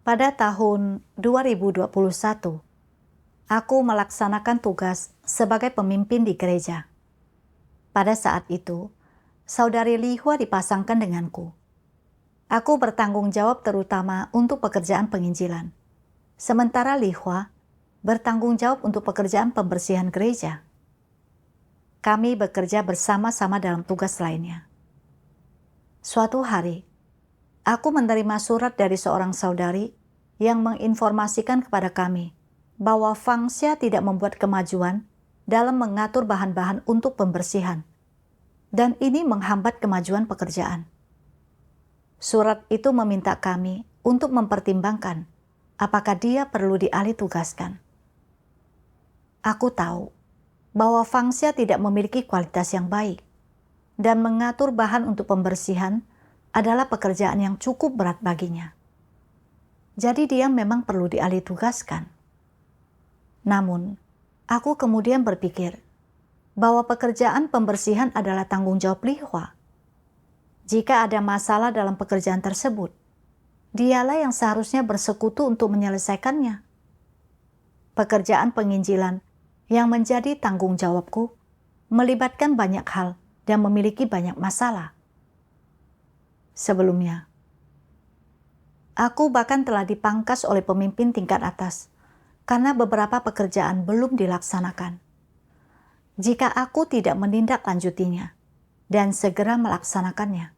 Pada tahun 2021, aku melaksanakan tugas sebagai pemimpin di gereja. Pada saat itu, saudari Li Hua dipasangkan denganku. Aku bertanggung jawab terutama untuk pekerjaan penginjilan. Sementara Li Hua bertanggung jawab untuk pekerjaan pembersihan gereja. Kami bekerja bersama-sama dalam tugas lainnya. Suatu hari, aku menerima surat dari seorang saudari yang menginformasikan kepada kami bahwa Fangxia tidak membuat kemajuan dalam mengatur bahan-bahan untuk pembersihan, dan ini menghambat kemajuan pekerjaan. Surat itu meminta kami untuk mempertimbangkan apakah dia perlu dialih tugaskan. Aku tahu bahwa Fangxia tidak memiliki kualitas yang baik, dan mengatur bahan untuk pembersihan adalah pekerjaan yang cukup berat baginya. Jadi dia memang perlu dialih tugaskan. Namun, aku kemudian berpikir bahwa pekerjaan pembersihan adalah tanggung jawab Li Hua. Jika ada masalah dalam pekerjaan tersebut, dialah yang seharusnya bersekutu untuk menyelesaikannya. Pekerjaan penginjilan yang menjadi tanggung jawabku melibatkan banyak hal dan memiliki banyak masalah. Sebelumnya, aku bahkan telah dipangkas oleh pemimpin tingkat atas karena beberapa pekerjaan belum dilaksanakan. Jika aku tidak menindaklanjutinya dan segera melaksanakannya,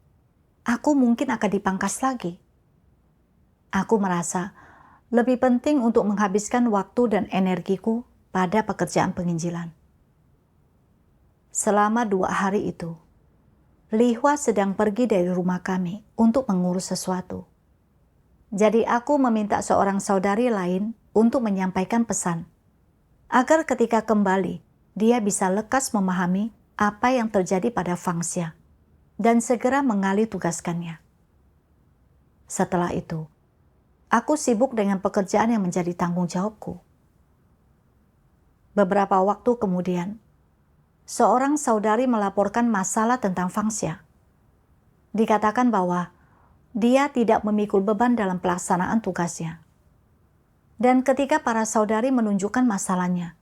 aku mungkin akan dipangkas lagi. Aku merasa lebih penting untuk menghabiskan waktu dan energiku pada pekerjaan penginjilan. Selama 2 hari itu, Li Hua sedang pergi dari rumah kami untuk mengurus sesuatu. Jadi aku meminta seorang saudari lain untuk menyampaikan pesan, agar ketika kembali, dia bisa lekas memahami apa yang terjadi pada Fangxia dan segera mengalih tugaskannya. Setelah itu, aku sibuk dengan pekerjaan yang menjadi tanggung jawabku. Beberapa waktu kemudian, seorang saudari melaporkan masalah tentang Fangxia. Dikatakan bahwa dia tidak memikul beban dalam pelaksanaan tugasnya. Dan ketika para saudari menunjukkan masalahnya,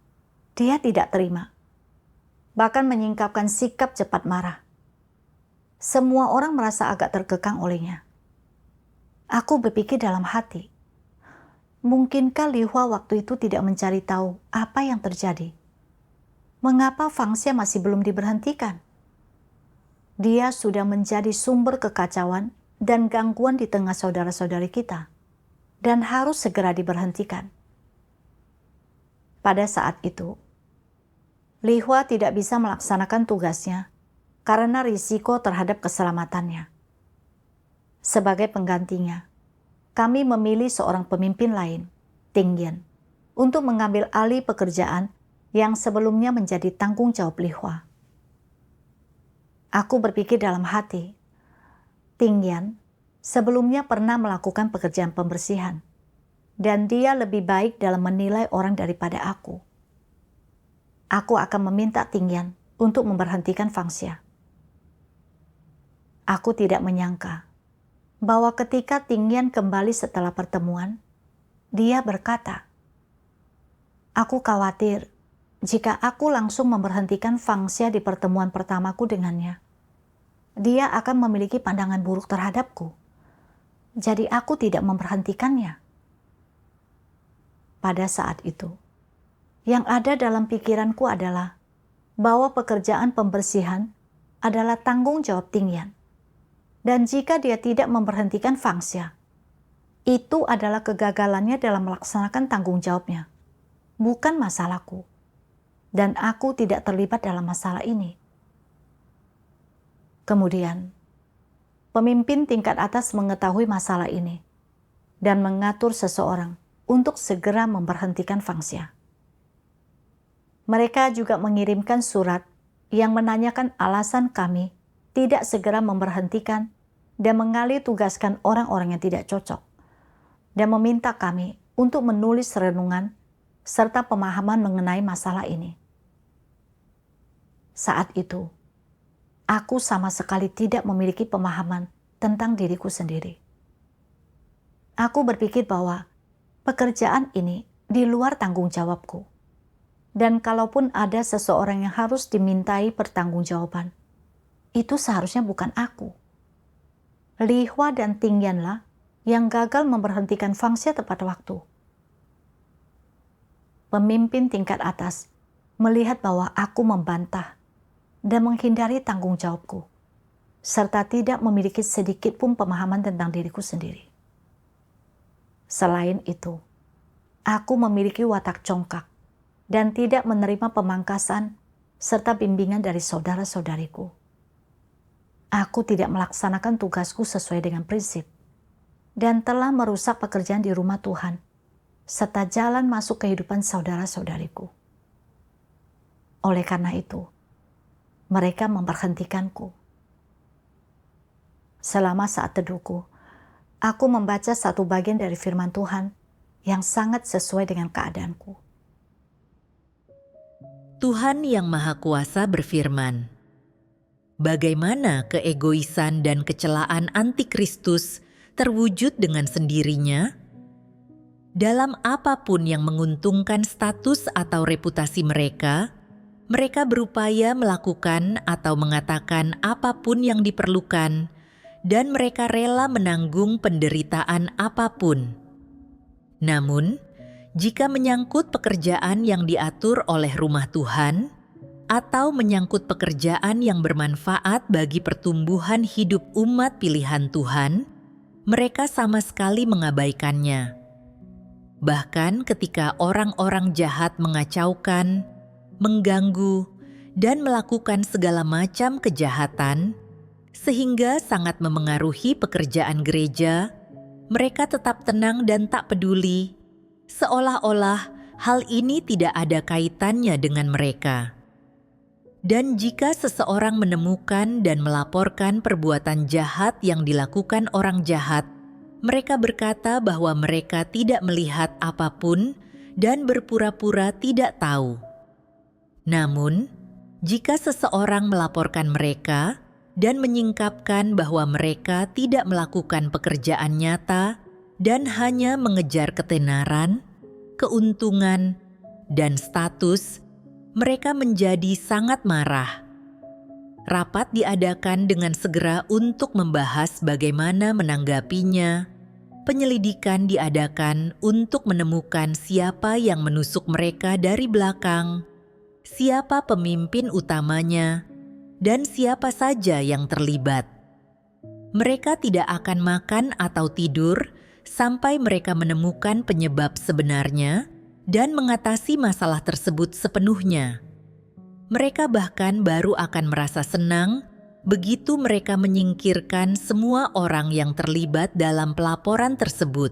dia tidak terima. Bahkan menyingkapkan sikap cepat marah. Semua orang merasa agak terkekang olehnya. Aku berpikir dalam hati, mungkinkah Li Hua waktu itu tidak mencari tahu apa yang terjadi? Mengapa Fangxia masih belum diberhentikan? Dia sudah menjadi sumber kekacauan dan gangguan di tengah saudara-saudari kita, dan harus segera diberhentikan. Pada saat itu, Li Hua tidak bisa melaksanakan tugasnya karena risiko terhadap keselamatannya. Sebagai penggantinya, kami memilih seorang pemimpin lain, Ting Yan, untuk mengambil alih pekerjaan yang sebelumnya menjadi tanggung jawab Li Hua. Aku berpikir dalam hati, Ting Yan sebelumnya pernah melakukan pekerjaan pembersihan, dan dia lebih baik dalam menilai orang daripada aku. Aku akan meminta Ting Yan untuk memberhentikan Fangxia. Aku tidak menyangka bahwa ketika Ting Yan kembali setelah pertemuan, dia berkata, "Aku khawatir jika aku langsung memberhentikan Fangxia di pertemuan pertamaku dengannya, dia akan memiliki pandangan buruk terhadapku. Jadi aku tidak memberhentikannya." Pada saat itu, yang ada dalam pikiranku adalah bahwa pekerjaan pembersihan adalah tanggung jawab Ting Yan. Dan jika dia tidak memberhentikan Fangxia, itu adalah kegagalannya dalam melaksanakan tanggung jawabnya, bukan masalahku. Dan aku tidak terlibat dalam masalah ini. Kemudian, pemimpin tingkat atas mengetahui masalah ini dan mengatur seseorang untuk segera memberhentikan Fangxia. Mereka juga mengirimkan surat yang menanyakan alasan kami tidak segera memberhentikan dan mengalih tugaskan orang-orang yang tidak cocok, dan meminta kami untuk menulis renungan serta pemahaman mengenai masalah ini. Saat itu, aku sama sekali tidak memiliki pemahaman tentang diriku sendiri. Aku berpikir bahwa pekerjaan ini di luar tanggung jawabku. Dan kalaupun ada seseorang yang harus dimintai pertanggungjawaban, itu seharusnya bukan aku. Li Hua dan Ting Yanlah yang gagal memberhentikan Fang Xia tepat waktu. Pemimpin tingkat atas melihat bahwa aku membantah dan menghindari tanggung jawabku, serta tidak memiliki sedikit pun pemahaman tentang diriku sendiri. Selain itu, aku memiliki watak congkak dan tidak menerima pemangkasan serta bimbingan dari saudara-saudariku. Aku tidak melaksanakan tugasku sesuai dengan prinsip dan telah merusak pekerjaan di rumah Tuhan serta jalan masuk kehidupan saudara-saudariku. Oleh karena itu, mereka memberhentikanku. Selama saat teduhku, aku membaca satu bagian dari firman Tuhan yang sangat sesuai dengan keadaanku. Tuhan Yang Maha Kuasa berfirman, bagaimana keegoisan dan kecelaan antikristus terwujud dengan sendirinya? Dalam apapun yang menguntungkan status atau reputasi mereka, mereka berupaya melakukan atau mengatakan apapun yang diperlukan, dan mereka rela menanggung penderitaan apapun. Namun, jika menyangkut pekerjaan yang diatur oleh rumah Tuhan, atau menyangkut pekerjaan yang bermanfaat bagi pertumbuhan hidup umat pilihan Tuhan, mereka sama sekali mengabaikannya. Bahkan ketika orang-orang jahat mengacaukan, mengganggu, dan melakukan segala macam kejahatan, sehingga sangat memengaruhi pekerjaan gereja, mereka tetap tenang dan tak peduli, seolah-olah hal ini tidak ada kaitannya dengan mereka. Dan jika seseorang menemukan dan melaporkan perbuatan jahat yang dilakukan orang jahat, mereka berkata bahwa mereka tidak melihat apapun dan berpura-pura tidak tahu. Namun, jika seseorang melaporkan mereka dan menyingkapkan bahwa mereka tidak melakukan pekerjaan nyata dan hanya mengejar ketenaran, keuntungan, dan status, mereka menjadi sangat marah. Rapat diadakan dengan segera untuk membahas bagaimana menanggapinya. Penyelidikan diadakan untuk menemukan siapa yang menusuk mereka dari belakang, siapa pemimpin utamanya, dan siapa saja yang terlibat. Mereka tidak akan makan atau tidur sampai mereka menemukan penyebab sebenarnya dan mengatasi masalah tersebut sepenuhnya. Mereka bahkan baru akan merasa senang begitu mereka menyingkirkan semua orang yang terlibat dalam pelaporan tersebut.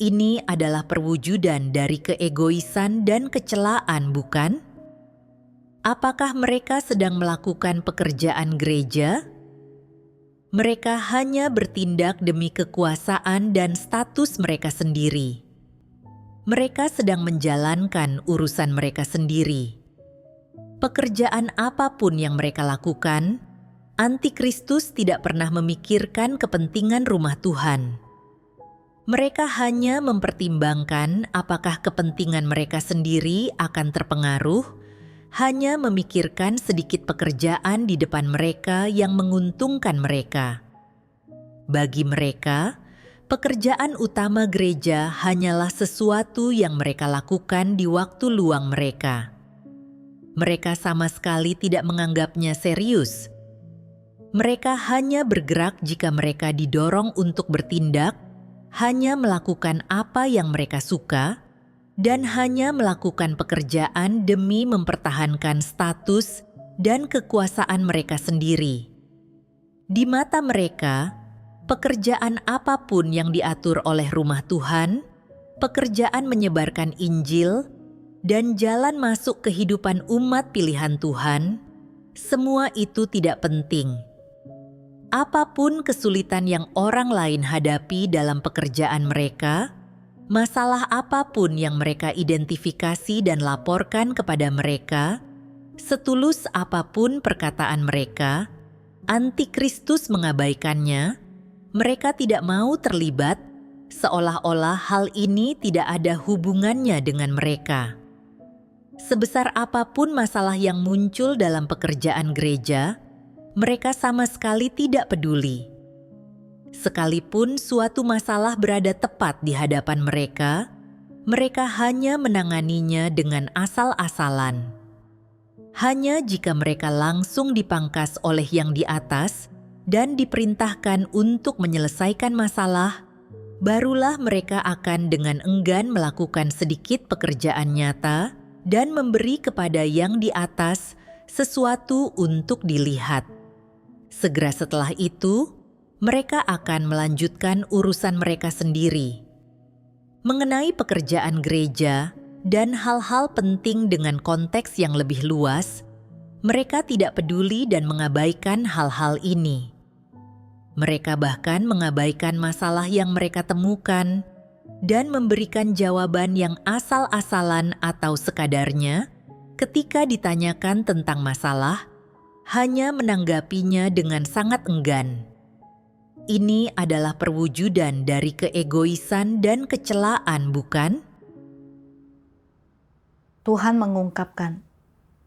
Ini adalah perwujudan dari keegoisan dan kecelaan, bukan? Apakah mereka sedang melakukan pekerjaan gereja? Mereka hanya bertindak demi kekuasaan dan status mereka sendiri. Mereka sedang menjalankan urusan mereka sendiri. Pekerjaan apapun yang mereka lakukan, Antikristus tidak pernah memikirkan kepentingan rumah Tuhan. Mereka hanya mempertimbangkan apakah kepentingan mereka sendiri akan terpengaruh, hanya memikirkan sedikit pekerjaan di depan mereka yang menguntungkan mereka. Bagi mereka, pekerjaan utama gereja hanyalah sesuatu yang mereka lakukan di waktu luang mereka. Mereka sama sekali tidak menganggapnya serius. Mereka hanya bergerak jika mereka didorong untuk bertindak, hanya melakukan apa yang mereka suka, dan hanya melakukan pekerjaan demi mempertahankan status dan kekuasaan mereka sendiri. Di mata mereka, pekerjaan apapun yang diatur oleh rumah Tuhan, pekerjaan menyebarkan Injil, dan jalan masuk kehidupan umat pilihan Tuhan, semua itu tidak penting. Apapun kesulitan yang orang lain hadapi dalam pekerjaan mereka, masalah apapun yang mereka identifikasi dan laporkan kepada mereka, setulus apapun perkataan mereka, Antikristus mengabaikannya. Mereka tidak mau terlibat, seolah-olah hal ini tidak ada hubungannya dengan mereka. Sebesar apapun masalah yang muncul dalam pekerjaan gereja, mereka sama sekali tidak peduli. Sekalipun suatu masalah berada tepat di hadapan mereka, mereka hanya menanganinya dengan asal-asalan. Hanya jika mereka langsung dipangkas oleh yang di atas dan diperintahkan untuk menyelesaikan masalah, barulah mereka akan dengan enggan melakukan sedikit pekerjaan nyata dan memberi kepada yang di atas sesuatu untuk dilihat. Segera setelah itu, mereka akan melanjutkan urusan mereka sendiri. Mengenai pekerjaan gereja dan hal-hal penting dengan konteks yang lebih luas, mereka tidak peduli dan mengabaikan hal-hal ini. Mereka bahkan mengabaikan masalah yang mereka temukan dan memberikan jawaban yang asal-asalan atau sekadarnya ketika ditanyakan tentang masalah, hanya menanggapinya dengan sangat enggan. Ini adalah perwujudan dari keegoisan dan kecelaan, bukan? Tuhan mengungkapkan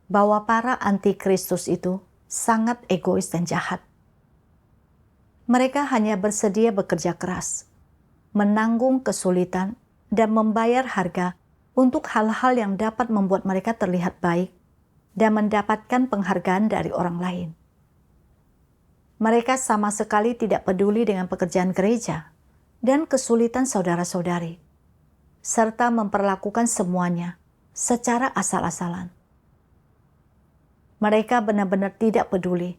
bahwa para antikristus itu sangat egois dan jahat. Mereka hanya bersedia bekerja keras, menanggung kesulitan, dan membayar harga untuk hal-hal yang dapat membuat mereka terlihat baik dan mendapatkan penghargaan dari orang lain. Mereka sama sekali tidak peduli dengan pekerjaan gereja dan kesulitan saudara-saudari, serta memperlakukan semuanya secara asal-asalan. Mereka benar-benar tidak peduli,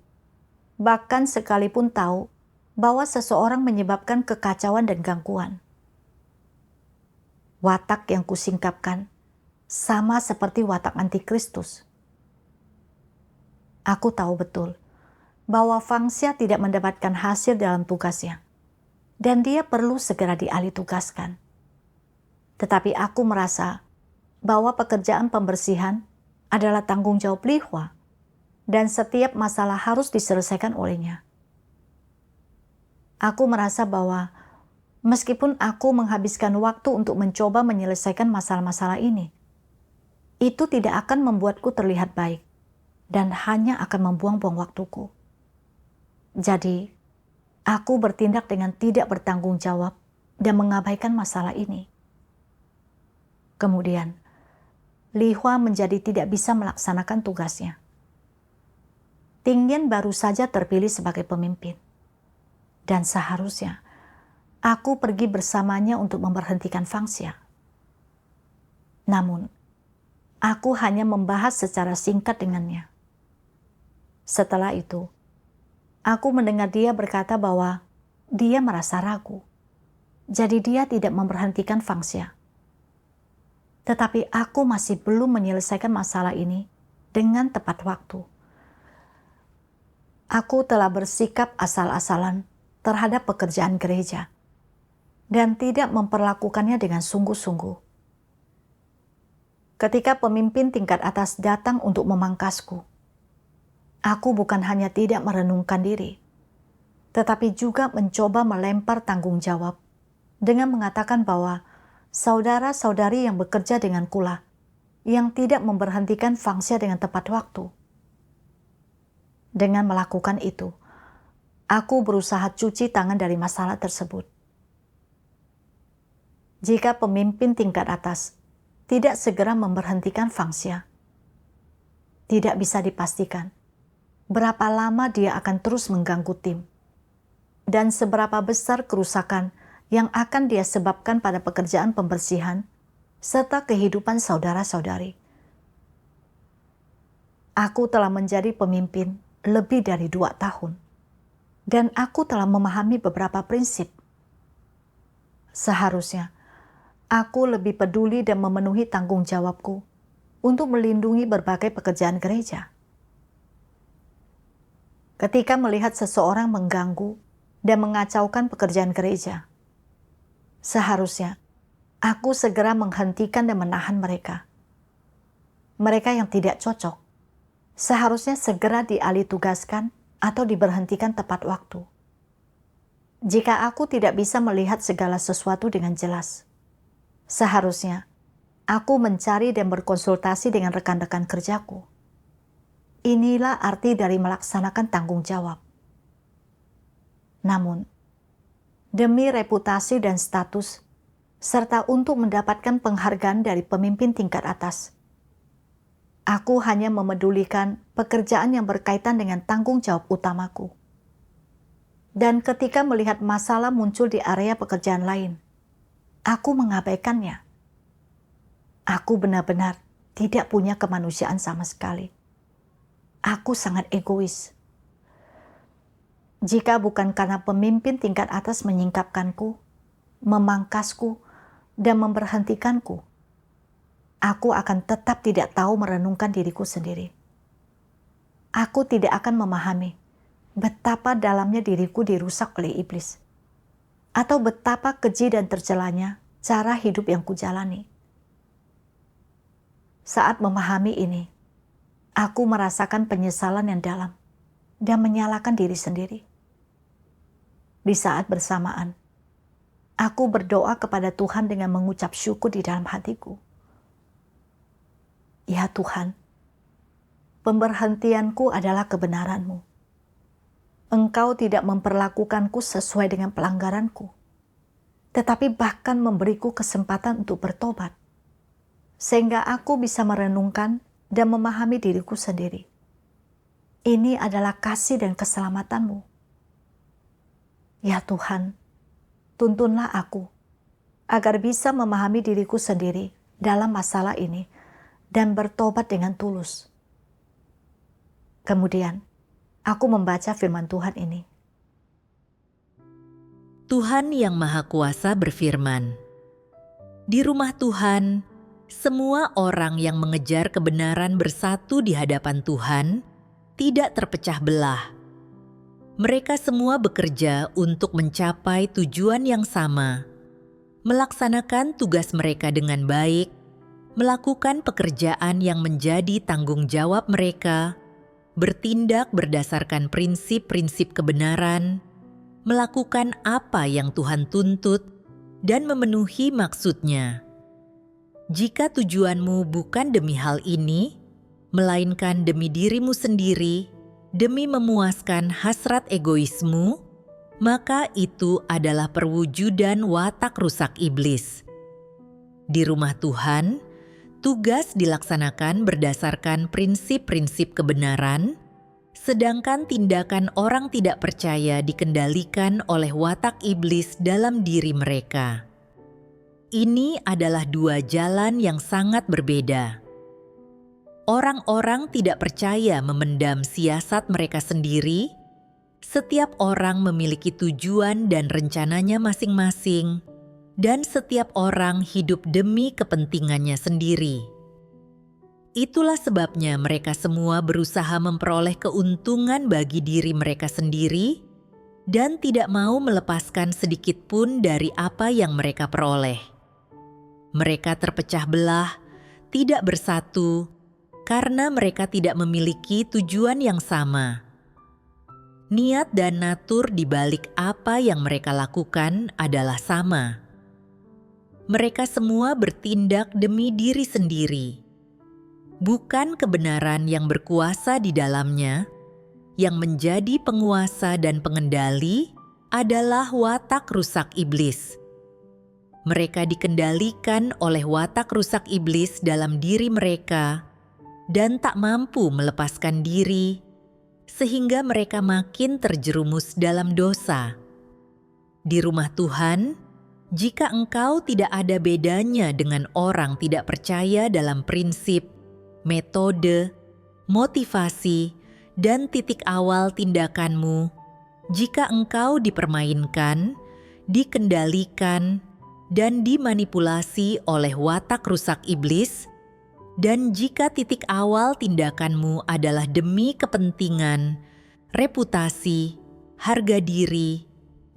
bahkan sekalipun tahu bahwa seseorang menyebabkan kekacauan dan gangguan. Watak yang kusingkapkan sama seperti watak antikristus. Aku tahu betul bahwa Fangsia tidak mendapatkan hasil dalam tugasnya, dan dia perlu segera dialih tugaskan. Tetapi aku merasa bahwa pekerjaan pembersihan adalah tanggung jawab Lihua, dan setiap masalah harus diselesaikan olehnya. Aku merasa bahwa meskipun aku menghabiskan waktu untuk mencoba menyelesaikan masalah-masalah ini, itu tidak akan membuatku terlihat baik dan hanya akan membuang-buang waktuku. Jadi, aku bertindak dengan tidak bertanggung jawab dan mengabaikan masalah ini. Kemudian, Lihua menjadi tidak bisa melaksanakan tugasnya. Tingyan baru saja terpilih sebagai pemimpin. Dan seharusnya, aku pergi bersamanya untuk memberhentikan Fangsia. Namun, aku hanya membahas secara singkat dengannya. Setelah itu, aku mendengar dia berkata bahwa dia merasa ragu. Jadi dia tidak memberhentikan Fangsia. Tetapi aku masih belum menyelesaikan masalah ini dengan tepat waktu. Aku telah bersikap asal-asalan terhadap pekerjaan gereja dan tidak memperlakukannya dengan sungguh-sungguh. Ketika pemimpin tingkat atas datang untuk memangkasku, aku bukan hanya tidak merenungkan diri, tetapi juga mencoba melempar tanggung jawab dengan mengatakan bahwa saudara-saudari yang bekerja dengan kula yang tidak memberhentikan Fangsia dengan tepat waktu. Dengan melakukan itu, aku berusaha cuci tangan dari masalah tersebut. Jika pemimpin tingkat atas tidak segera memberhentikan Fangsia, tidak bisa dipastikan berapa lama dia akan terus mengganggu tim dan seberapa besar kerusakan yang akan dia sebabkan pada pekerjaan pembersihan serta kehidupan saudara-saudari. Aku telah menjadi pemimpin lebih dari 2 tahun, dan aku telah memahami beberapa prinsip. Seharusnya, aku lebih peduli dan memenuhi tanggung jawabku untuk melindungi berbagai pekerjaan gereja. Ketika melihat seseorang mengganggu dan mengacaukan pekerjaan gereja, seharusnya aku segera menghentikan dan menahan mereka. Mereka yang tidak cocok seharusnya segera dialih tugaskan atau diberhentikan tepat waktu. Jika aku tidak bisa melihat segala sesuatu dengan jelas, seharusnya aku mencari dan berkonsultasi dengan rekan-rekan kerjaku. Inilah arti dari melaksanakan tanggung jawab. Namun, demi reputasi dan status, serta untuk mendapatkan penghargaan dari pemimpin tingkat atas, aku hanya memedulikan pekerjaan yang berkaitan dengan tanggung jawab utamaku. Dan ketika melihat masalah muncul di area pekerjaan lain, aku mengabaikannya. Aku benar-benar tidak punya kemanusiaan sama sekali. Aku sangat egois. Jika bukan karena pemimpin tingkat atas menyingkapkanku, memangkasku, dan memberhentikanku, aku akan tetap tidak tahu merenungkan diriku sendiri. Aku tidak akan memahami betapa dalamnya diriku dirusak oleh iblis, atau betapa keji dan tercelanya cara hidup yang kujalani. Saat memahami ini, aku merasakan penyesalan yang dalam dan menyalahkan diri sendiri. Di saat bersamaan, aku berdoa kepada Tuhan dengan mengucap syukur di dalam hatiku. Ya Tuhan, pemberhentianku adalah kebenaran-Mu. Engkau tidak memperlakukanku sesuai dengan pelanggaranku, tetapi bahkan memberiku kesempatan untuk bertobat, sehingga aku bisa merenungkan dan memahami diriku sendiri. Ini adalah kasih dan keselamatan-Mu. Ya Tuhan, tuntunlah aku agar bisa memahami diriku sendiri dalam masalah ini dan bertobat dengan tulus. Kemudian, aku membaca firman Tuhan ini. Tuhan Yang Maha Kuasa berfirman, "Di rumah Tuhan, semua orang yang mengejar kebenaran bersatu di hadapan Tuhan tidak terpecah belah. Mereka semua bekerja untuk mencapai tujuan yang sama, melaksanakan tugas mereka dengan baik, melakukan pekerjaan yang menjadi tanggung jawab mereka, bertindak berdasarkan prinsip-prinsip kebenaran, melakukan apa yang Tuhan tuntut, dan memenuhi maksud-Nya. Jika tujuanmu bukan demi hal ini, melainkan demi dirimu sendiri, demi memuaskan hasrat egoismu, maka itu adalah perwujudan watak rusak iblis. Di rumah Tuhan, tugas dilaksanakan berdasarkan prinsip-prinsip kebenaran, sedangkan tindakan orang tidak percaya dikendalikan oleh watak iblis dalam diri mereka. Ini adalah dua jalan yang sangat berbeda. Orang-orang tidak percaya memendam siasat mereka sendiri. Setiap orang memiliki tujuan dan rencananya masing-masing, dan setiap orang hidup demi kepentingannya sendiri. Itulah sebabnya mereka semua berusaha memperoleh keuntungan bagi diri mereka sendiri dan tidak mau melepaskan sedikit pun dari apa yang mereka peroleh. Mereka terpecah belah, tidak bersatu, karena mereka tidak memiliki tujuan yang sama. Niat dan natur di balik apa yang mereka lakukan adalah sama. Mereka semua bertindak demi diri sendiri. Bukan kebenaran yang berkuasa di dalamnya, yang menjadi penguasa dan pengendali adalah watak rusak iblis. Mereka dikendalikan oleh watak rusak iblis dalam diri mereka dan tak mampu melepaskan diri, sehingga mereka makin terjerumus dalam dosa. Di rumah Tuhan, jika engkau tidak ada bedanya dengan orang tidak percaya dalam prinsip, metode, motivasi, dan titik awal tindakanmu, jika engkau dipermainkan, dikendalikan, dan dimanipulasi oleh watak rusak iblis, dan jika titik awal tindakanmu adalah demi kepentingan, reputasi, harga diri,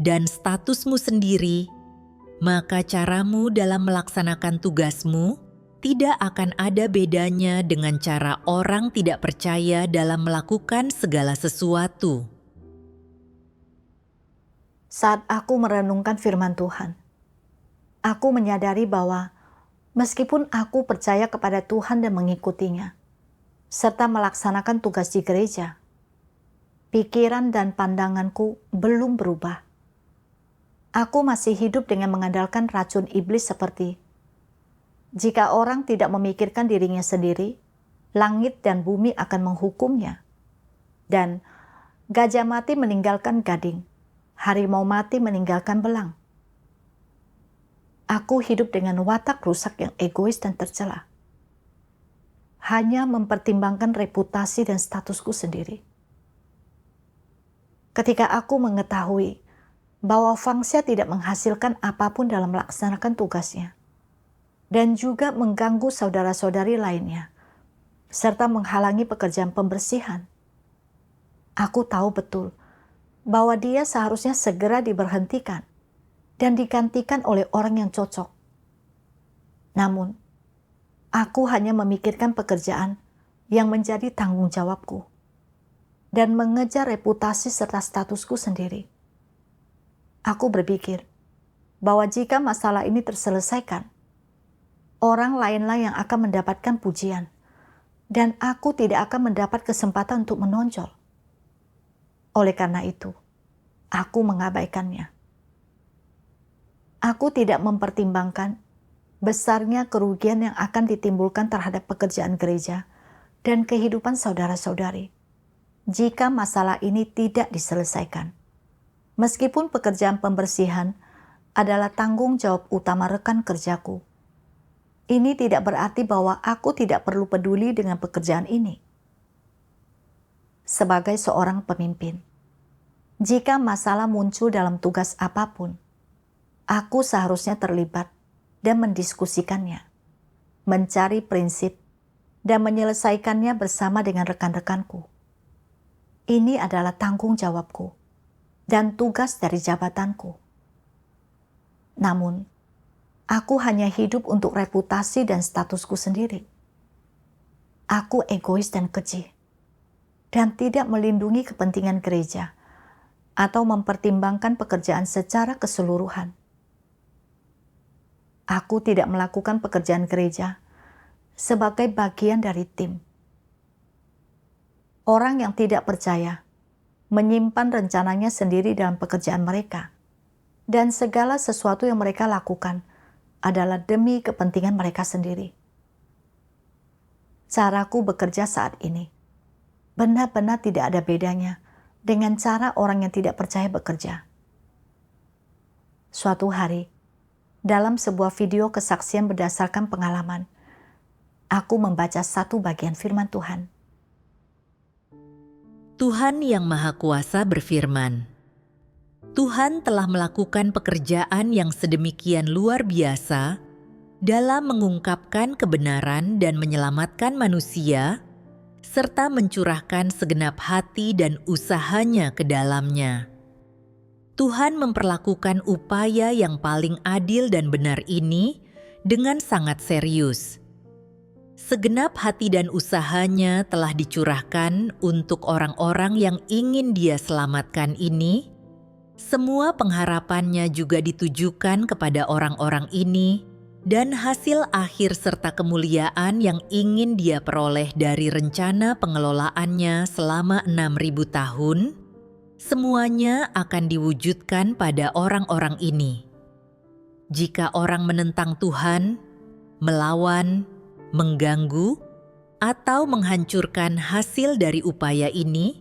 dan statusmu sendiri, maka caramu dalam melaksanakan tugasmu tidak akan ada bedanya dengan cara orang tidak percaya dalam melakukan segala sesuatu. Saat aku merenungkan firman Tuhan, aku menyadari bahwa meskipun aku percaya kepada Tuhan dan mengikutinya, serta melaksanakan tugas di gereja, pikiran dan pandanganku belum berubah. Aku masih hidup dengan mengandalkan racun iblis seperti, jika orang tidak memikirkan dirinya sendiri, langit dan bumi akan menghukumnya. Dan gajah mati meninggalkan gading, harimau mati meninggalkan belang. Aku hidup dengan watak rusak yang egois dan tercela. Hanya mempertimbangkan reputasi dan statusku sendiri. Ketika aku mengetahui bahwa Fangsia tidak menghasilkan apapun dalam melaksanakan tugasnya, dan juga mengganggu saudara-saudari lainnya, serta menghalangi pekerjaan pembersihan, aku tahu betul bahwa dia seharusnya segera diberhentikan dan digantikan oleh orang yang cocok. Namun, aku hanya memikirkan pekerjaan yang menjadi tanggung jawabku dan mengejar reputasi serta statusku sendiri. Aku berpikir bahwa jika masalah ini terselesaikan, orang lainlah yang akan mendapatkan pujian dan aku tidak akan mendapat kesempatan untuk menonjol. Oleh karena itu, aku mengabaikannya. Aku tidak mempertimbangkan besarnya kerugian yang akan ditimbulkan terhadap pekerjaan gereja dan kehidupan saudara-saudari jika masalah ini tidak diselesaikan. Meskipun pekerjaan pembersihan adalah tanggung jawab utama rekan kerjaku, ini tidak berarti bahwa aku tidak perlu peduli dengan pekerjaan ini. Sebagai seorang pemimpin, jika masalah muncul dalam tugas apapun, aku seharusnya terlibat dan mendiskusikannya, mencari prinsip, dan menyelesaikannya bersama dengan rekan-rekanku. Ini adalah tanggung jawabku dan tugas dari jabatanku. Namun, aku hanya hidup untuk reputasi dan statusku sendiri. Aku egois dan keji, dan tidak melindungi kepentingan gereja atau mempertimbangkan pekerjaan secara keseluruhan. Aku tidak melakukan pekerjaan gereja sebagai bagian dari tim. Orang yang tidak percaya menyimpan rencananya sendiri dalam pekerjaan mereka, dan segala sesuatu yang mereka lakukan adalah demi kepentingan mereka sendiri. Caraku bekerja saat ini benar-benar tidak ada bedanya dengan cara orang yang tidak percaya bekerja. Suatu hari, dalam sebuah video kesaksian berdasarkan pengalaman, aku membaca satu bagian firman Tuhan. Tuhan Yang Maha Kuasa berfirman, Tuhan telah melakukan pekerjaan yang sedemikian luar biasa dalam mengungkapkan kebenaran dan menyelamatkan manusia, serta mencurahkan segenap hati dan usahanya ke dalamnya. Tuhan memperlakukan upaya yang paling adil dan benar ini dengan sangat serius. Segenap hati dan usahanya telah dicurahkan untuk orang-orang yang ingin Dia selamatkan ini. Semua pengharapannya juga ditujukan kepada orang-orang ini, dan hasil akhir serta kemuliaan yang ingin Dia peroleh dari rencana pengelolaannya selama 6.000 tahun, semuanya akan diwujudkan pada orang-orang ini. Jika orang menentang Tuhan, melawan, mengganggu, atau menghancurkan hasil dari upaya ini,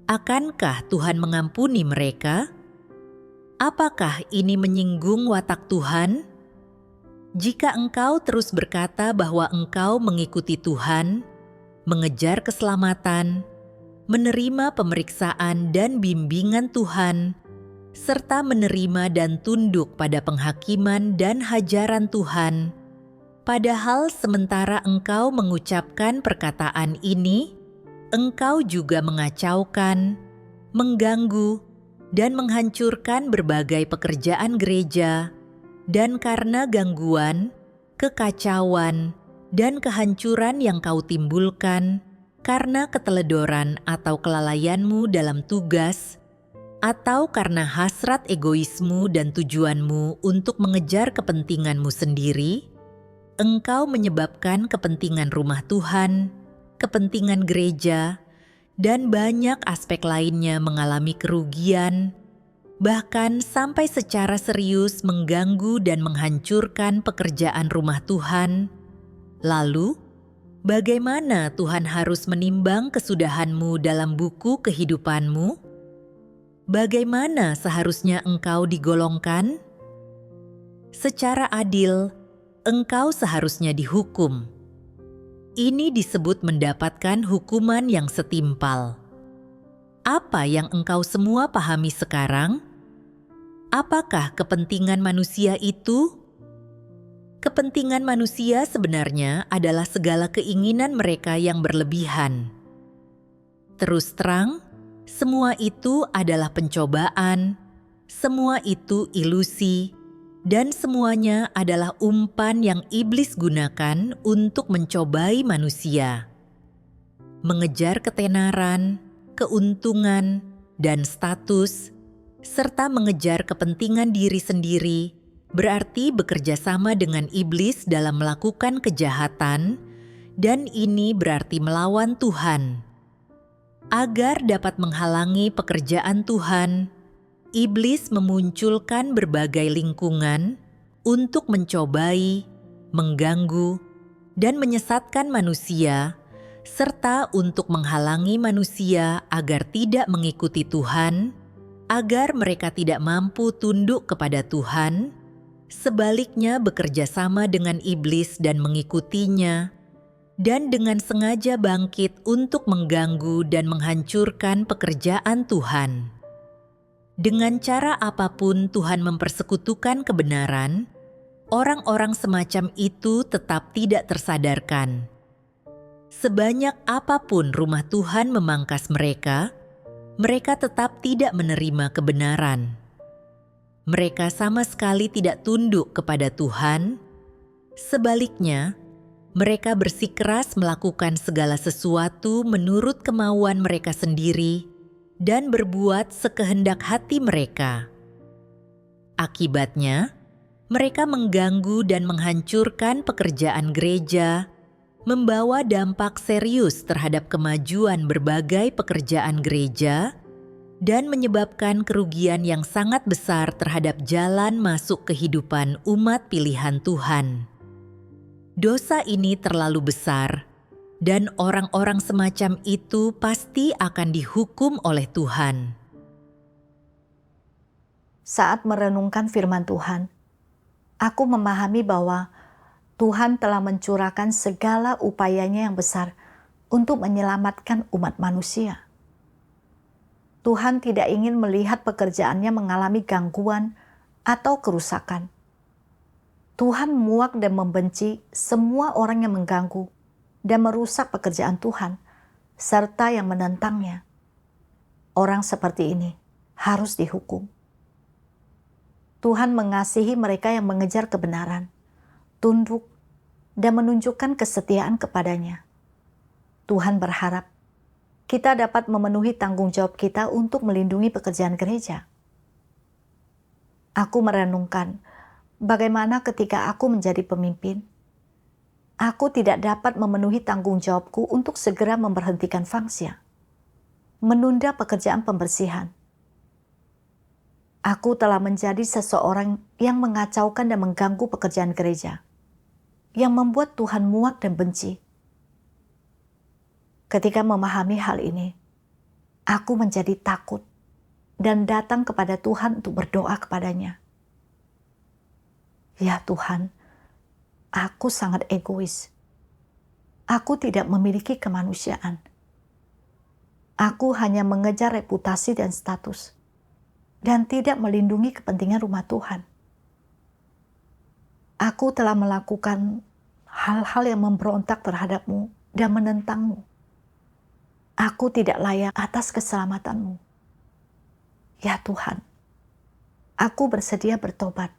akankah Tuhan mengampuni mereka? Apakah ini menyinggung watak Tuhan? Jika engkau terus berkata bahwa engkau mengikuti Tuhan, mengejar keselamatan, menerima pemeriksaan dan bimbingan Tuhan, serta menerima dan tunduk pada penghakiman dan hajaran Tuhan, padahal sementara engkau mengucapkan perkataan ini, engkau juga mengacaukan, mengganggu, dan menghancurkan berbagai pekerjaan gereja, dan karena gangguan, kekacauan, dan kehancuran yang kau timbulkan karena keteledoran atau kelalaianmu dalam tugas, atau karena hasrat egoismu dan tujuanmu untuk mengejar kepentinganmu sendiri, engkau menyebabkan kepentingan rumah Tuhan, kepentingan gereja, dan banyak aspek lainnya mengalami kerugian, bahkan sampai secara serius mengganggu dan menghancurkan pekerjaan rumah Tuhan. Lalu, bagaimana Tuhan harus menimbang kesudahanmu dalam buku kehidupanmu? Bagaimana seharusnya engkau digolongkan? Secara adil, engkau seharusnya dihukum. Ini disebut mendapatkan hukuman yang setimpal. Apa yang engkau semua pahami sekarang? Apakah kepentingan manusia itu? Kepentingan manusia sebenarnya adalah segala keinginan mereka yang berlebihan. Terus terang, semua itu adalah pencobaan, semua itu ilusi, dan semuanya adalah umpan yang iblis gunakan untuk mencobai manusia. Mengejar ketenaran, keuntungan, dan status, serta mengejar kepentingan diri sendiri, berarti bekerja sama dengan iblis dalam melakukan kejahatan, dan ini berarti melawan Tuhan. Agar dapat menghalangi pekerjaan Tuhan, iblis memunculkan berbagai lingkungan untuk mencobai, mengganggu, dan menyesatkan manusia, serta untuk menghalangi manusia agar tidak mengikuti Tuhan, agar mereka tidak mampu tunduk kepada Tuhan, sebaliknya bekerja sama dengan iblis dan mengikutinya, dan dengan sengaja bangkit untuk mengganggu dan menghancurkan pekerjaan Tuhan. Dengan cara apapun Tuhan mempersekutukan kebenaran, orang-orang semacam itu tetap tidak tersadarkan. Sebanyak apapun rumah Tuhan memangkas mereka, mereka tetap tidak menerima kebenaran. Mereka sama sekali tidak tunduk kepada Tuhan. Sebaliknya, mereka bersikeras melakukan segala sesuatu menurut kemauan mereka sendiri dan berbuat sekehendak hati mereka. Akibatnya, mereka mengganggu dan menghancurkan pekerjaan gereja, membawa dampak serius terhadap kemajuan berbagai pekerjaan gereja, dan menyebabkan kerugian yang sangat besar terhadap jalan masuk kehidupan umat pilihan Tuhan. Dosa ini terlalu besar, dan orang-orang semacam itu pasti akan dihukum oleh Tuhan. Saat merenungkan firman Tuhan, aku memahami bahwa Tuhan telah mencurahkan segala upayanya yang besar untuk menyelamatkan umat manusia. Tuhan tidak ingin melihat pekerjaannya mengalami gangguan atau kerusakan. Tuhan muak dan membenci semua orang yang mengganggu dan merusak pekerjaan Tuhan, serta yang menentangnya. Orang seperti ini harus dihukum. Tuhan mengasihi mereka yang mengejar kebenaran, tunduk, dan menunjukkan kesetiaan kepadanya. Tuhan berharap kita dapat memenuhi tanggung jawab kita untuk melindungi pekerjaan gereja. Aku merenungkan bagaimana ketika aku menjadi pemimpin, aku tidak dapat memenuhi tanggung jawabku untuk segera memberhentikan fangsia, menunda pekerjaan pembersihan. Aku telah menjadi seseorang yang mengacaukan dan mengganggu pekerjaan gereja, yang membuat Tuhan muak dan benci. Ketika memahami hal ini, aku menjadi takut dan datang kepada Tuhan untuk berdoa kepadanya. Ya Tuhan, aku sangat egois. Aku tidak memiliki kemanusiaan. Aku hanya mengejar reputasi dan status, dan tidak melindungi kepentingan rumah Tuhan. Aku telah melakukan hal-hal yang memberontak terhadap-Mu dan menentang-Mu. Aku tidak layak atas keselamatan-Mu. Ya Tuhan, aku bersedia bertobat.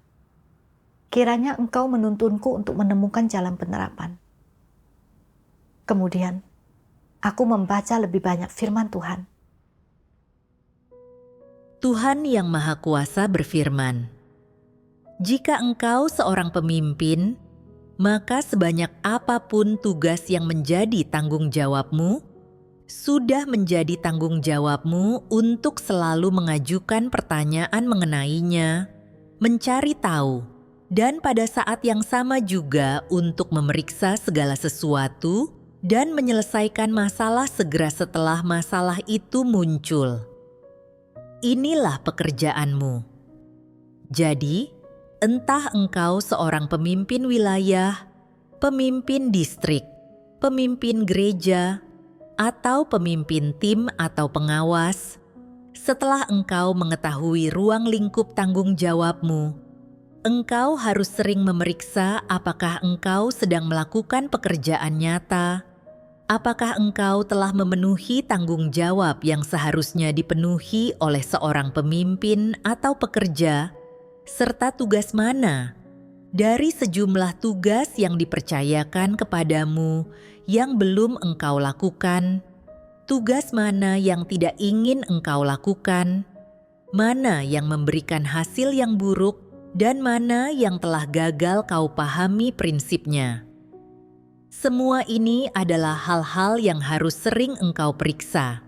Kiranya Engkau menuntunku untuk menemukan jalan penerapan. Kemudian, aku membaca lebih banyak firman Tuhan. Tuhan Yang Maha Kuasa berfirman, "Jika engkau seorang pemimpin, maka sebanyak apapun tugas yang menjadi tanggung jawabmu, sudah menjadi tanggung jawabmu untuk selalu mengajukan pertanyaan mengenainya, mencari tahu, dan pada saat yang sama juga untuk memeriksa segala sesuatu dan menyelesaikan masalah segera setelah masalah itu muncul. Inilah pekerjaanmu. Jadi, entah engkau seorang pemimpin wilayah, pemimpin distrik, pemimpin gereja, atau pemimpin tim atau pengawas, setelah engkau mengetahui ruang lingkup tanggung jawabmu, engkau harus sering memeriksa apakah engkau sedang melakukan pekerjaan nyata, apakah engkau telah memenuhi tanggung jawab yang seharusnya dipenuhi oleh seorang pemimpin atau pekerja, serta tugas mana dari sejumlah tugas yang dipercayakan kepadamu yang belum engkau lakukan, tugas mana yang tidak ingin engkau lakukan, mana yang memberikan hasil yang buruk, dan mana yang telah gagal kau pahami prinsipnya. Semua ini adalah hal-hal yang harus sering engkau periksa.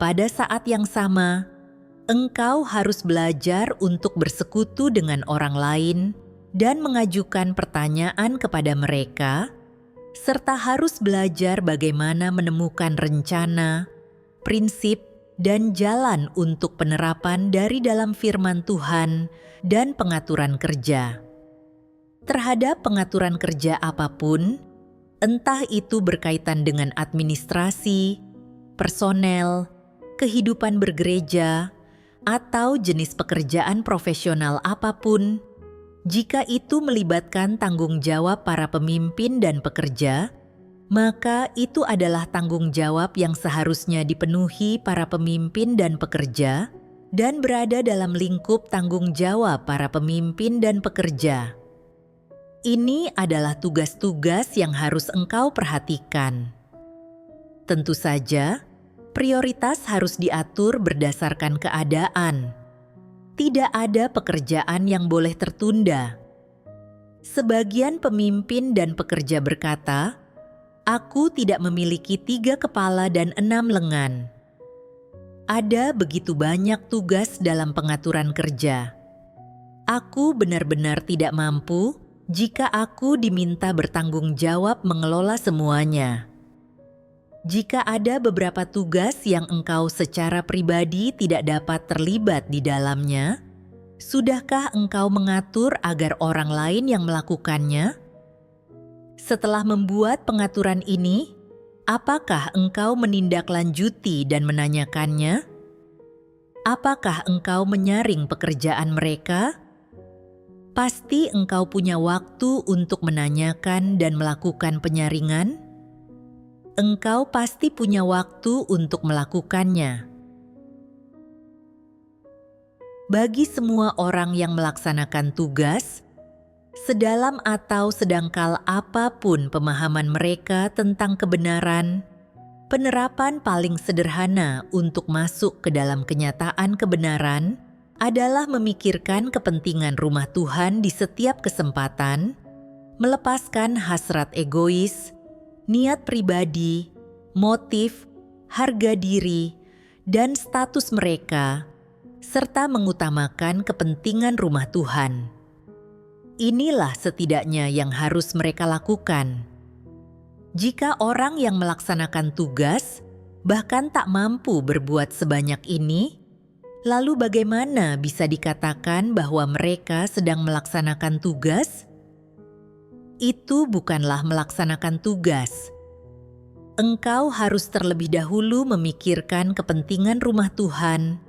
Pada saat yang sama, engkau harus belajar untuk bersekutu dengan orang lain dan mengajukan pertanyaan kepada mereka, serta harus belajar bagaimana menemukan rencana, prinsip, dan jalan untuk penerapan dari dalam firman Tuhan dan pengaturan kerja. Terhadap pengaturan kerja apapun, entah itu berkaitan dengan administrasi, personel, kehidupan bergereja, atau jenis pekerjaan profesional apapun, jika itu melibatkan tanggung jawab para pemimpin dan pekerja, maka itu adalah tanggung jawab yang seharusnya dipenuhi para pemimpin dan pekerja dan berada dalam lingkup tanggung jawab para pemimpin dan pekerja. Ini adalah tugas-tugas yang harus engkau perhatikan. Tentu saja, prioritas harus diatur berdasarkan keadaan. Tidak ada pekerjaan yang boleh tertunda. Sebagian pemimpin dan pekerja berkata, "Aku tidak memiliki 3 kepala dan 6 lengan." Ada begitu banyak tugas dalam pengaturan kerja. Aku benar-benar tidak mampu jika aku diminta bertanggung jawab mengelola semuanya. Jika ada beberapa tugas yang engkau secara pribadi tidak dapat terlibat di dalamnya, sudahkah engkau mengatur agar orang lain yang melakukannya? Setelah membuat pengaturan ini, apakah engkau menindaklanjuti dan menanyakannya? Apakah engkau menyaring pekerjaan mereka? Pasti engkau punya waktu untuk menanyakan dan melakukan penyaringan. Engkau pasti punya waktu untuk melakukannya. Bagi semua orang yang melaksanakan tugas, sedalam atau sedangkal apapun pemahaman mereka tentang kebenaran, penerapan paling sederhana untuk masuk ke dalam kenyataan kebenaran adalah memikirkan kepentingan rumah Tuhan di setiap kesempatan, melepaskan hasrat egois, niat pribadi, motif, harga diri, dan status mereka, serta mengutamakan kepentingan rumah Tuhan. Inilah setidaknya yang harus mereka lakukan. Jika orang yang melaksanakan tugas bahkan tak mampu berbuat sebanyak ini, lalu bagaimana bisa dikatakan bahwa mereka sedang melaksanakan tugas? Itu bukanlah melaksanakan tugas. Engkau harus terlebih dahulu memikirkan kepentingan rumah Tuhan,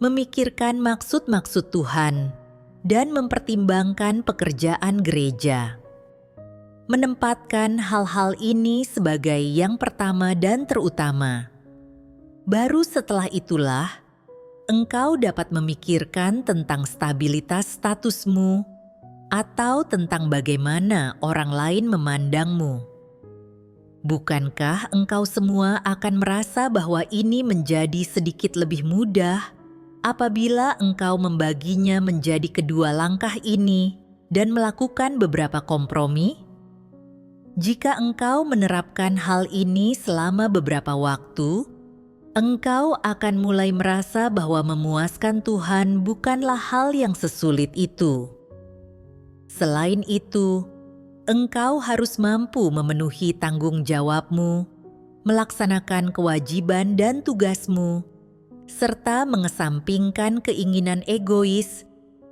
memikirkan maksud-maksud Tuhan, dan mempertimbangkan pekerjaan gereja. Menempatkan hal-hal ini sebagai yang pertama dan terutama. Baru setelah itulah, engkau dapat memikirkan tentang stabilitas statusmu, atau tentang bagaimana orang lain memandangmu. Bukankah engkau semua akan merasa bahwa ini menjadi sedikit lebih mudah apabila engkau membaginya menjadi kedua langkah ini dan melakukan beberapa kompromi? Jika engkau menerapkan hal ini selama beberapa waktu, engkau akan mulai merasa bahwa memuaskan Tuhan bukanlah hal yang sesulit itu. Selain itu, engkau harus mampu memenuhi tanggung jawabmu, melaksanakan kewajiban dan tugasmu, serta mengesampingkan keinginan egois,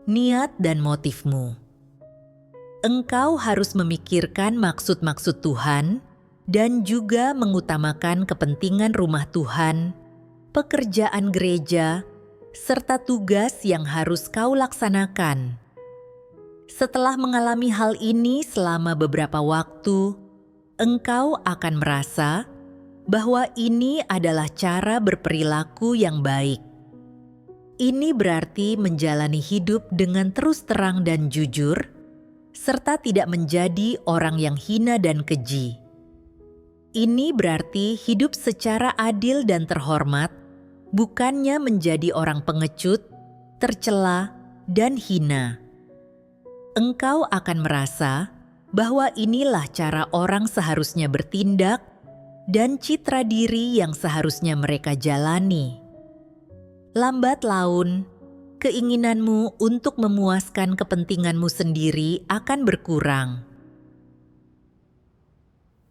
niat dan motifmu. Engkau harus memikirkan maksud-maksud Tuhan dan juga mengutamakan kepentingan rumah Tuhan, pekerjaan gereja, serta tugas yang harus kau laksanakan. Setelah mengalami hal ini selama beberapa waktu, engkau akan merasa bahwa ini adalah cara berperilaku yang baik. Ini berarti menjalani hidup dengan terus terang dan jujur, serta tidak menjadi orang yang hina dan keji. Ini berarti hidup secara adil dan terhormat, bukannya menjadi orang pengecut, tercela, dan hina. Engkau akan merasa bahwa inilah cara orang seharusnya bertindak dan citra diri yang seharusnya mereka jalani. Lambat laun, keinginanmu untuk memuaskan kepentinganmu sendiri akan berkurang.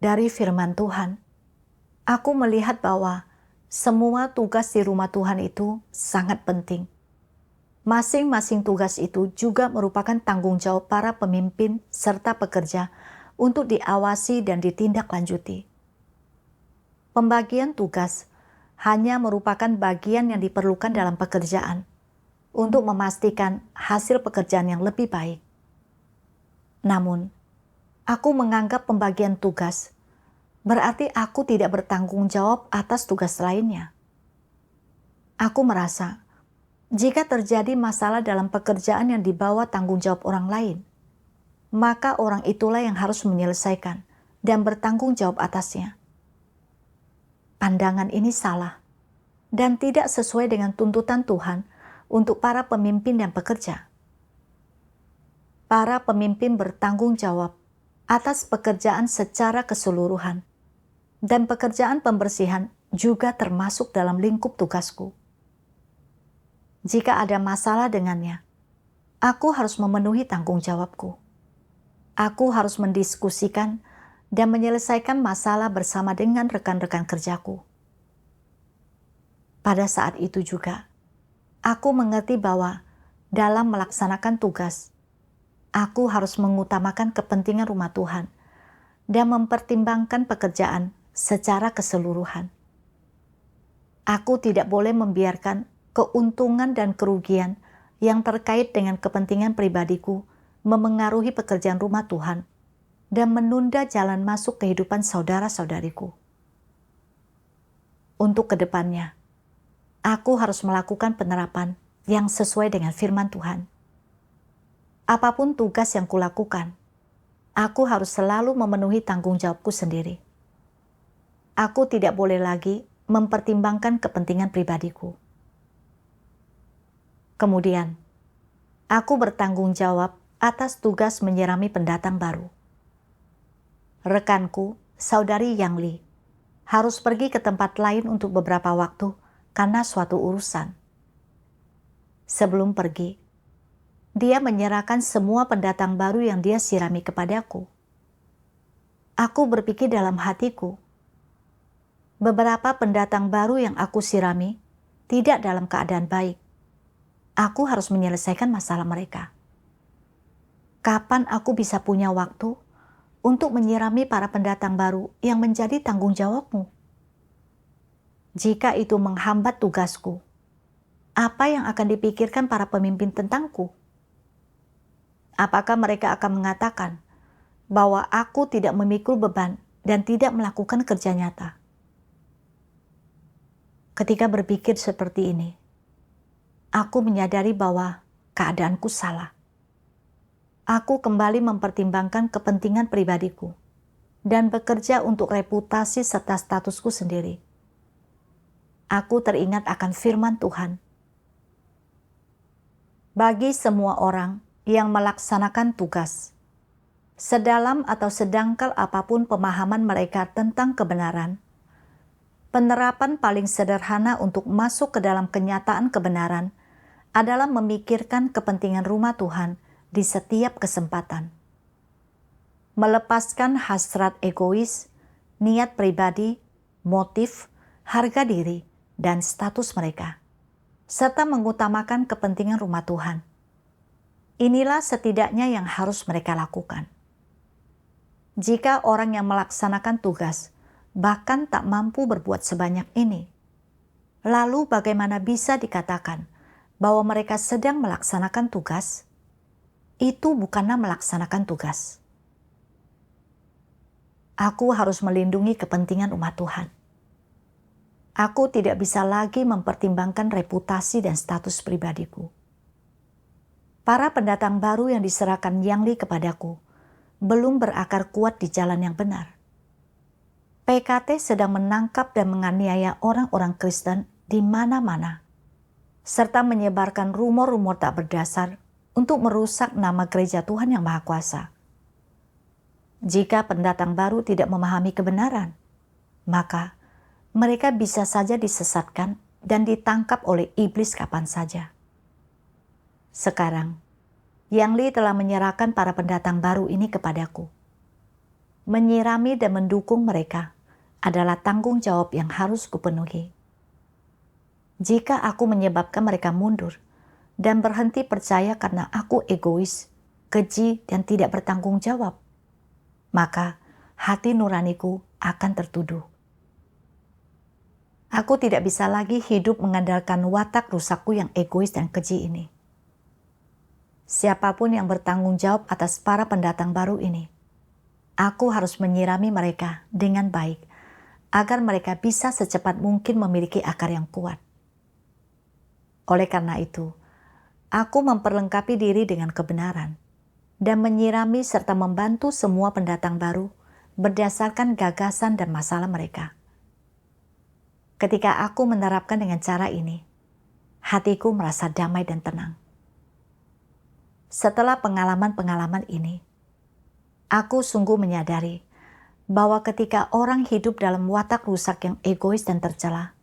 Dari firman Tuhan, aku melihat bahwa semua tugas di rumah Tuhan itu sangat penting. Masing-masing tugas itu juga merupakan tanggung jawab para pemimpin serta pekerja untuk diawasi dan ditindaklanjuti. Pembagian tugas hanya merupakan bagian yang diperlukan dalam pekerjaan untuk memastikan hasil pekerjaan yang lebih baik. Namun, aku menganggap pembagian tugas berarti aku tidak bertanggung jawab atas tugas lainnya. Aku merasa, jika terjadi masalah dalam pekerjaan yang dibawa tanggung jawab orang lain, maka orang itulah yang harus menyelesaikan dan bertanggung jawab atasnya. Pandangan ini salah dan tidak sesuai dengan tuntutan Tuhan untuk para pemimpin dan pekerja. Para pemimpin bertanggung jawab atas pekerjaan secara keseluruhan, dan pekerjaan pembersihan juga termasuk dalam lingkup tugasku. Jika ada masalah dengannya, aku harus memenuhi tanggung jawabku. Aku harus mendiskusikan dan menyelesaikan masalah bersama dengan rekan-rekan kerjaku. Pada saat itu juga, aku mengerti bahwa dalam melaksanakan tugas, aku harus mengutamakan kepentingan rumah Tuhan dan mempertimbangkan pekerjaan secara keseluruhan. Aku tidak boleh membiarkan keuntungan dan kerugian yang terkait dengan kepentingan pribadiku memengaruhi pekerjaan rumah Tuhan dan menunda jalan masuk kehidupan saudara-saudariku. Untuk kedepannya, aku harus melakukan penerapan yang sesuai dengan firman Tuhan. Apapun tugas yang kulakukan, aku harus selalu memenuhi tanggung jawabku sendiri. Aku tidak boleh lagi mempertimbangkan kepentingan pribadiku. Kemudian, aku bertanggung jawab atas tugas menyirami pendatang baru. Rekanku, saudari Yang Li, harus pergi ke tempat lain untuk beberapa waktu karena suatu urusan. Sebelum pergi, dia menyerahkan semua pendatang baru yang dia sirami kepadaku. Aku berpikir dalam hatiku, beberapa pendatang baru yang aku sirami tidak dalam keadaan baik. Aku harus menyelesaikan masalah mereka. Kapan aku bisa punya waktu untuk menyirami para pendatang baru yang menjadi tanggung jawabmu? Jika itu menghambat tugasku, apa yang akan dipikirkan para pemimpin tentangku? Apakah mereka akan mengatakan bahwa aku tidak memikul beban dan tidak melakukan kerja nyata? Ketika berpikir seperti ini, aku menyadari bahwa keadaanku salah. Aku kembali mempertimbangkan kepentingan pribadiku dan bekerja untuk reputasi serta statusku sendiri. Aku teringat akan firman Tuhan. bagi semua orang yang melaksanakan tugas, sedalam atau sedangkal apapun pemahaman mereka tentang kebenaran, penerapan paling sederhana untuk masuk ke dalam kenyataan kebenaran adalah memikirkan kepentingan rumah Tuhan di setiap kesempatan. Melepaskan hasrat egois, niat pribadi, motif, harga diri, dan status mereka, serta mengutamakan kepentingan rumah Tuhan. Inilah setidaknya yang harus mereka lakukan. Jika orang yang melaksanakan tugas bahkan tak mampu berbuat sebanyak ini, lalu bagaimana bisa dikatakan bahwa mereka sedang melaksanakan tugas? Itu bukanlah melaksanakan tugas. Aku harus melindungi kepentingan umat Tuhan. Aku tidak bisa lagi mempertimbangkan reputasi dan status pribadiku. Para pendatang baru yang diserahkan Yang Li kepadaku belum berakar kuat di jalan yang benar. PKT sedang menangkap dan menganiaya orang-orang Kristen di mana-mana, serta menyebarkan rumor-rumor tak berdasar untuk merusak nama gereja Tuhan yang Maha Kuasa. Jika pendatang baru tidak memahami kebenaran, maka mereka bisa saja disesatkan dan ditangkap oleh iblis kapan saja. Sekarang, Yang Li telah menyerahkan para pendatang baru ini kepadaku. Menyirami dan mendukung mereka adalah tanggung jawab yang harus kupenuhi. Jika aku menyebabkan mereka mundur dan berhenti percaya karena aku egois, keji, dan tidak bertanggung jawab, maka hati nuraniku akan tertuduh. Aku tidak bisa lagi hidup mengandalkan watak rusakku yang egois dan keji ini. Siapapun yang bertanggung jawab atas para pendatang baru ini, aku harus menyirami mereka dengan baik agar mereka bisa secepat mungkin memiliki akar yang kuat. Oleh karena itu, aku memperlengkapi diri dengan kebenaran dan menyirami serta membantu semua pendatang baru berdasarkan gagasan dan masalah mereka. Ketika aku menerapkan dengan cara ini, hatiku merasa damai dan tenang. Setelah pengalaman-pengalaman ini, aku sungguh menyadari bahwa ketika orang hidup dalam watak rusak yang egois dan tercela,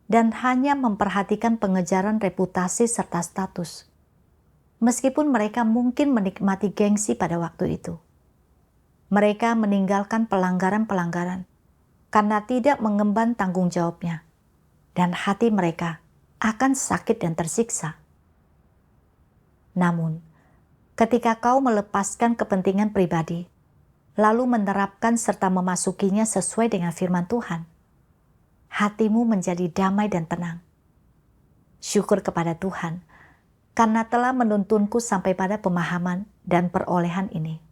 dan hanya memperhatikan pengejaran reputasi serta status, meskipun mereka mungkin menikmati gengsi pada waktu itu, mereka meninggalkan pelanggaran-pelanggaran karena tidak mengemban tanggung jawabnya, dan hati mereka akan sakit dan tersiksa. Namun, ketika kau melepaskan kepentingan pribadi, lalu menerapkan serta memasukinya sesuai dengan firman Tuhan, hatimu menjadi damai dan tenang. Syukur kepada Tuhan, karena telah menuntunku sampai pada pemahaman dan perolehan ini.